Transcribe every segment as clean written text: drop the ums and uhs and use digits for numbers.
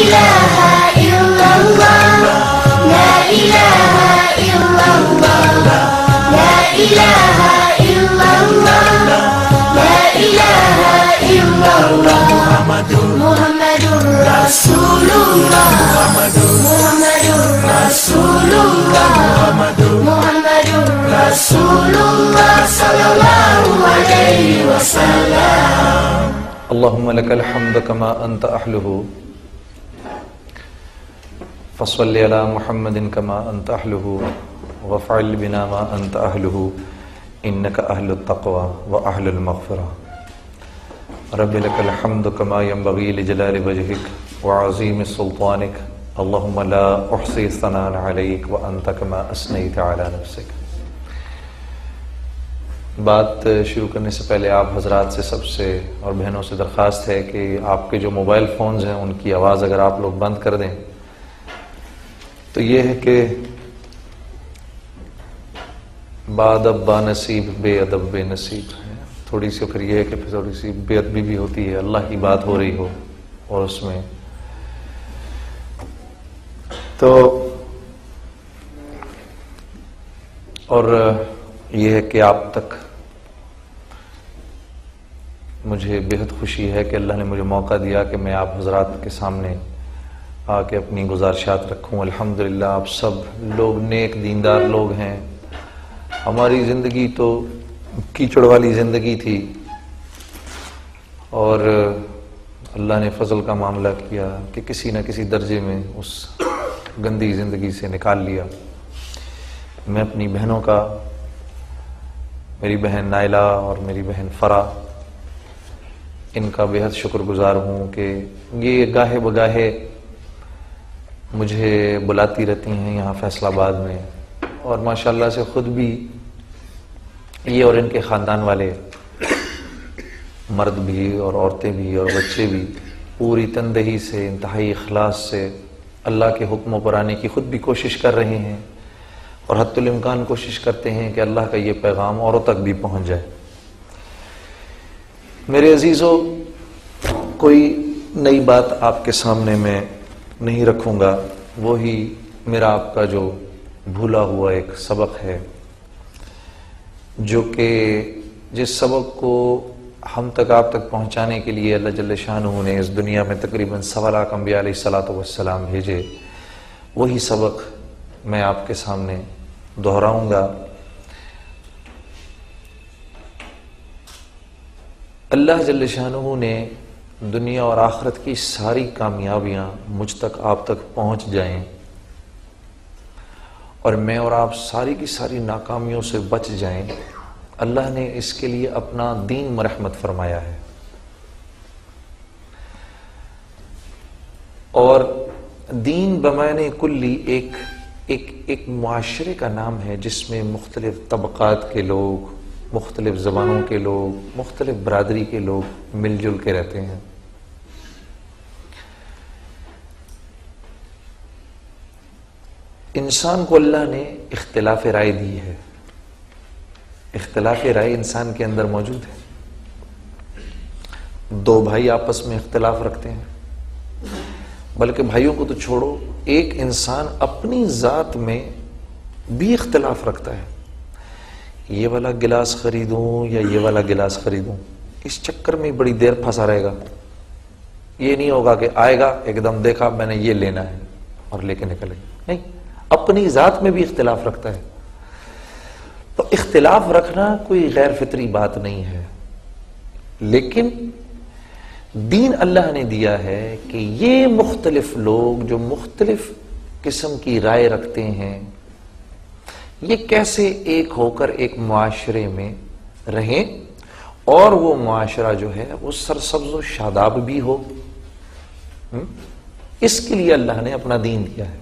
إله إلا الله لا إله إلا الله لا إله إلا الله لا إله إلا الله محمد رسول الله محمد رسول الله محمد رسول الله صلى الله عليه وسلم. اللهم لك الحمد كما أنت أهله فصل على محمد كما أنت أهله وفعل بنا ما أنت أهله إنك أهل التقوى وأهل المغفرة. رب لك الحمد كما ينبغي لجلال وجهك وعظيم سلطانك اللهم لا أحصي ثناء عليك وأنت كما أثنيت على نفسك. بات شروع کرنے سے پہلے آپ حضرات سے سب سے اور بہنوں سے درخواست ہے کہ آپ کے جو موبائل فونز ہیں ان کی آواز اگر آپ لوگ بند کر دیں تو یہ ہے کہ بادب با نصیب بے ادب بے نصیب ہے. تھوڑی سی پھر یہ ہے کہ پھر تھوڑی سی بے ادبی بھی ہوتی ہے، اللہ کی بات ہو رہی ہو اور اس میں تو اور یہ ہے کہ آپ تک مجھے بہت خوشی ہے کہ اللہ نے مجھے موقع دیا کہ میں آپ حضرات کے سامنے آ کے اپنی گزارشات رکھوں. الحمدللہ آپ سب لوگ نیک دیندار لوگ ہیں. ہماری زندگی تو کیچڑ والی زندگی تھی اور اللہ نے فضل کا معاملہ کیا کہ کسی نہ کسی درجے میں اس گندی زندگی سے نکال لیا. میں اپنی بہنوں کا، میری بہن نائلہ اور میری بہن فرا، ان کا بہت شکر گزار ہوں کہ یہ گاہے بگاہے مجھے بلاتی رہتی ہیں یہاں فیصل آباد میں، اور ماشاءاللہ سے خود بھی یہ اور ان کے خاندان والے مرد بھی اور عورتیں بھی اور بچے بھی پوری تندہی سے، انتہائی اخلاص سے اللہ کے حکموں پر آنے کی خود بھی کوشش کر رہے ہیں اور حتی الامکان کوشش کرتے ہیں کہ اللہ کا یہ پیغام اوروں تک بھی پہنچ جائے. میرے عزیزو، کوئی نئی بات آپ کے سامنے میں نہیں رکھوں گا، وہی میرا آپ کا جو بھولا ہوا ایک سبق ہے، جو کہ جس سبق کو ہم تک آپ تک پہنچانے کے لیے اللہ جل شانہ نے اس دنیا میں تقریباً 1.25 لاکھ انبیاء علیہ السلام بھیجے، وہی سبق میں آپ کے سامنے دہراؤں گا. اللہ جل شانہ نے دنیا اور آخرت کی ساری کامیابیاں مجھ تک آپ تک پہنچ جائیں اور میں اور آپ ساری کی ساری ناکامیوں سے بچ جائیں، اللہ نے اس کے لیے اپنا دین مرحمت فرمایا ہے. اور دین بمعنی کلی ایک معاشرے کا نام ہے جس میں مختلف طبقات کے لوگ، مختلف زبانوں کے لوگ، مختلف برادری کے لوگ مل جل کے رہتے ہیں. انسان کو اللہ نے اختلاف رائے دی ہے. اختلاف رائے انسان کے اندر موجود ہے. دو بھائی آپس میں اختلاف رکھتے ہیں، بلکہ بھائیوں کو تو چھوڑو، ایک انسان اپنی ذات میں بھی اختلاف رکھتا ہے. یہ والا گلاس خریدوں یا یہ والا گلاس خریدوں، اس چکر میں بڑی دیر پھنسا رہے گا. یہ نہیں ہوگا کہ آئے گا ایک دم دیکھا میں نے یہ لینا ہے اور لے کے نکلے گا، نہیں، اپنی ذات میں بھی اختلاف رکھتا ہے. تو اختلاف رکھنا کوئی غیر فطری بات نہیں ہے، لیکن دین اللہ نے دیا ہے کہ یہ مختلف لوگ جو مختلف قسم کی رائے رکھتے ہیں، یہ کیسے ایک ہو کر ایک معاشرے میں رہیں اور وہ معاشرہ جو ہے وہ سرسبز و شاداب بھی ہو. اس کے لیے اللہ نے اپنا دین دیا ہے.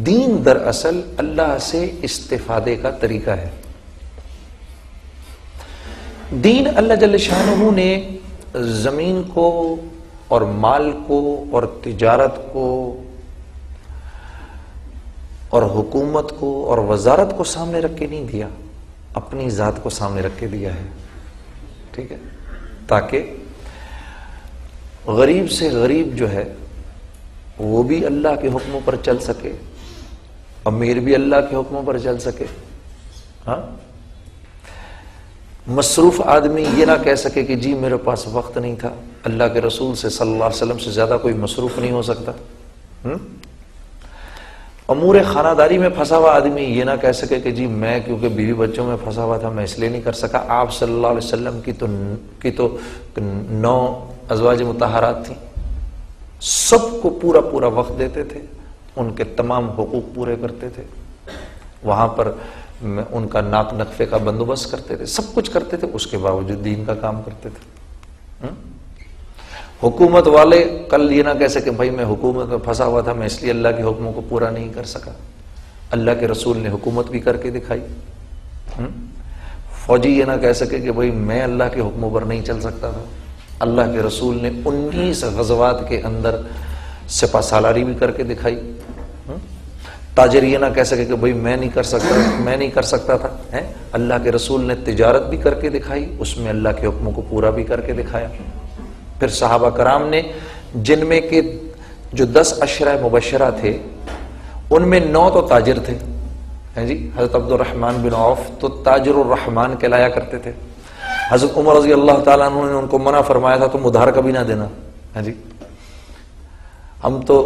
دین دراصل اللہ سے استفادے کا طریقہ ہے. دین اللہ جل شانہ نے زمین کو اور مال کو اور تجارت کو اور حکومت کو اور وزارت کو سامنے رکھ کے نہیں دیا، اپنی ذات کو سامنے رکھ کے دیا ہے. ٹھیک ہے، تاکہ غریب سے غریب جو ہے وہ بھی اللہ کے حکموں پر چل سکے، امیر بھی اللہ کے حکموں پر چل سکے. ہاں، مصروف آدمی یہ نہ کہہ سکے کہ جی میرے پاس وقت نہیں تھا. اللہ کے رسول سے صلی اللہ علیہ وسلم سے زیادہ کوئی مصروف نہیں ہو سکتا. امور خانہ داری میں پھنسا ہوا آدمی یہ نہ کہہ سکے کہ جی میں کیونکہ بیوی بچوں میں پھنسا ہوا تھا میں اس لیے نہیں کر سکا. آپ صلی اللہ علیہ وسلم کی تو 9 ازواج مطہرات تھیں، سب کو پورا وقت دیتے تھے، ان کے تمام حقوق پورے کرتے تھے، وہاں پر ان کا ناک نقفے کا بندوبست کرتے تھے، سب کچھ کرتے تھے، اس کے باوجود دین کا کام کرتے تھے. حکومت والے کل یہ نہ کہہ سکے بھائی میں حکومت میں پھنسا ہوا تھا میں اس لیے اللہ کے حکموں کو پورا نہیں کر سکا. اللہ کے رسول نے حکومت بھی کر کے دکھائی. فوجی یہ نہ کہہ سکے کہ بھائی میں اللہ کے حکموں پر نہیں چل سکتا تھا. اللہ کے رسول نے 19 غزوات کے اندر سپہ سالاری بھی کر کے دکھائی. تاجر یہ نہ کہہ سکے کہ بھائی میں نہیں کر سکتا تھا. اللہ کے رسول نے تجارت بھی کر کے دکھائی، اس میں اللہ کے حکموں کو پورا بھی کر کے دکھایا. پھر صحابہ کرام نے جن میں کے جو 10 عشرہ مبشرہ تھے ان میں 9 تو تاجر تھے. جی حضرت عبد الرحمن بن عوف تو تاجر الرحمن کہلایا کرتے تھے. حضرت عمر رضی اللہ تعالیٰ عنہ نے ان کو منع فرمایا تھا تم ادھار کبھی نہ دینا. جی ہم تو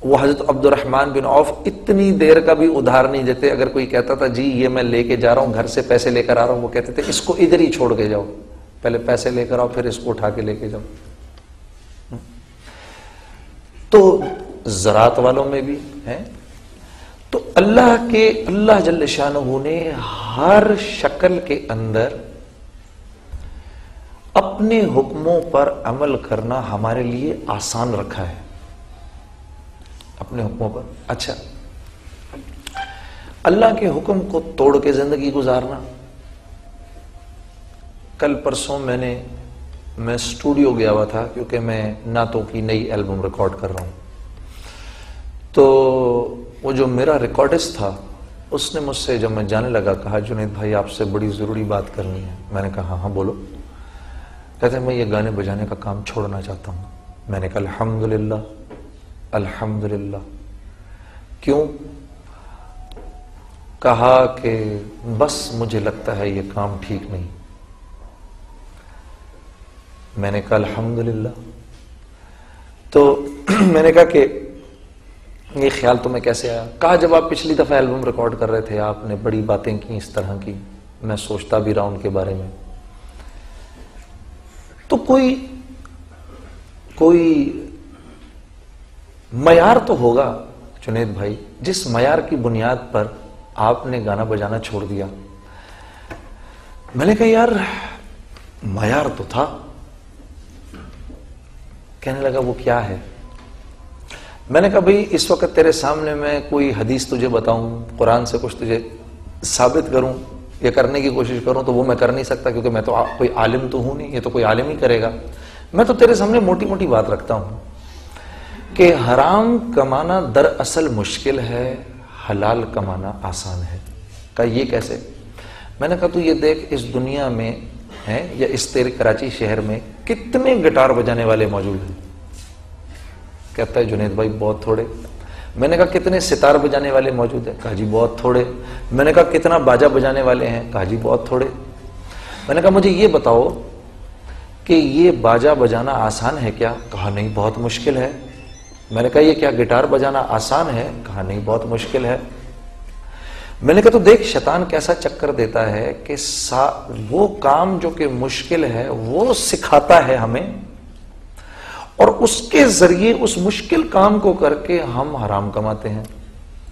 وہ حضرت عبد الرحمن بن عوف اتنی دیر کا بھی ادھار نہیں دیتے. اگر کوئی کہتا تھا جی یہ میں لے کے جا رہا ہوں گھر سے پیسے لے کر آ رہا ہوں، وہ کہتے تھے اس کو ادھر ہی چھوڑ کے جاؤ، پہلے پیسے لے کر آؤ پھر اس کو اٹھا کے لے کے جاؤ. تو زراعت والوں میں بھی ہیں. تو اللہ جل شانہ نے ہر شکل کے اندر اپنے حکموں پر عمل کرنا ہمارے لیے آسان رکھا ہے. اپنے حکموں پر. اچھا، اللہ کے حکم کو توڑ کے زندگی گزارنا. کل پرسوں میں اسٹوڈیو گیا ہوا تھا کیونکہ میں نعتوں کی نئی البم ریکارڈ کر رہا ہوں. تو وہ جو میرا ریکارڈسٹ تھا اس نے مجھ سے جب میں جانے لگا کہا جنید بھائی آپ سے بڑی ضروری بات کرنی ہے. میں نے کہا ہاں بولو. کہتے ہیں میں یہ گانے بجانے کا کام چھوڑنا چاہتا ہوں. میں نے کہا الحمدللہ الحمدللہ. کیوں؟ کہا کہ بس مجھے لگتا ہے یہ کام ٹھیک نہیں. میں نے کہا الحمدللہ. تو میں نے کہا کہ یہ خیال تمہیں کیسے آیا؟ کہا جب آپ پچھلی دفعہ البم ریکارڈ کر رہے تھے آپ نے بڑی باتیں کی اس طرح کی، میں سوچتا بھی رہا ان کے بارے میں. تو کوئی معیار تو ہوگا جنید بھائی جس معیار کی بنیاد پر آپ نے گانا بجانا چھوڑ دیا. میں نے کہا یار معیار تو تھا. کہنے لگا وہ کیا ہے؟ میں نے کہا بھئی اس وقت تیرے سامنے میں کوئی حدیث تجھے بتاؤں، قرآن سے کچھ تجھے ثابت کروں یا کرنے کی کوشش کروں تو وہ میں کر نہیں سکتا کیونکہ میں تو کوئی عالم تو ہوں نہیں، یہ تو کوئی عالم ہی کرے گا. میں تو تیرے سامنے موٹی موٹی بات رکھتا ہوں کہ حرام کمانا دراصل مشکل ہے، حلال کمانا آسان ہے. کہا یہ کیسے؟ میں نے کہا تو یہ دیکھ اس دنیا میں ہیں یا اس تیرے کراچی شہر میں کتنے گٹار بجانے والے موجود ہیں؟ کہتا ہے جنید بھائی بہت تھوڑے. میں نے کہا کتنے ستار بجانے والے موجود ہیں؟ کہا جی بہت تھوڑے. میں نے کہا کتنا باجا بجانے والے ہیں؟ کہا جی بہت تھوڑے. میں نے کہا مجھے یہ بتاؤ کہ یہ باجا بجانا آسان ہے کیا؟ کہا نہیں بہت مشکل ہے. میں نے کہا یہ کیا گٹار بجانا آسان ہے؟ کہا نہیں بہت مشکل ہے. میں نے کہا تو دیکھ شیطان کیسا چکر دیتا ہے کہ وہ کام جو کہ مشکل ہے وہ سکھاتا ہے ہمیں اور اس کے ذریعے اس مشکل کام کو کر کے ہم حرام کماتے ہیں.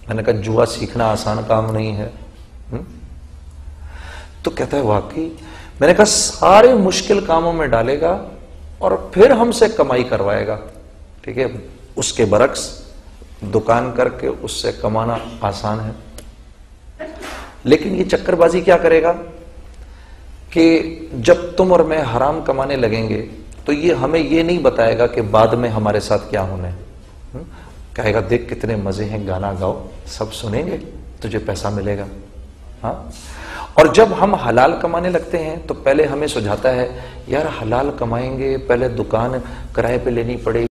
میں نے کہا جوا سیکھنا آسان کام نہیں ہے. تو کہتا ہے واقعی. میں نے کہا سارے مشکل کاموں میں ڈالے گا اور پھر ہم سے کمائی کروائے گا. ٹھیک ہے، اس کے برعکس دکان کر کے اس سے کمانا آسان ہے. لیکن یہ چکر بازی کیا کرے گا کہ جب تم اور میں حرام کمانے لگیں گے تو یہ ہمیں یہ نہیں بتائے گا کہ بعد میں ہمارے ساتھ کیا ہونا ہے. کہے گا دیکھ کتنے مزے ہیں، گانا گاؤ، سب سنیں گے، تجھے پیسہ ملے گا. ہاں، اور جب ہم حلال کمانے لگتے ہیں تو پہلے ہمیں سجھاتا ہے یار حلال کمائیں گے، پہلے دکان کرائے پہ لینی پڑے گی.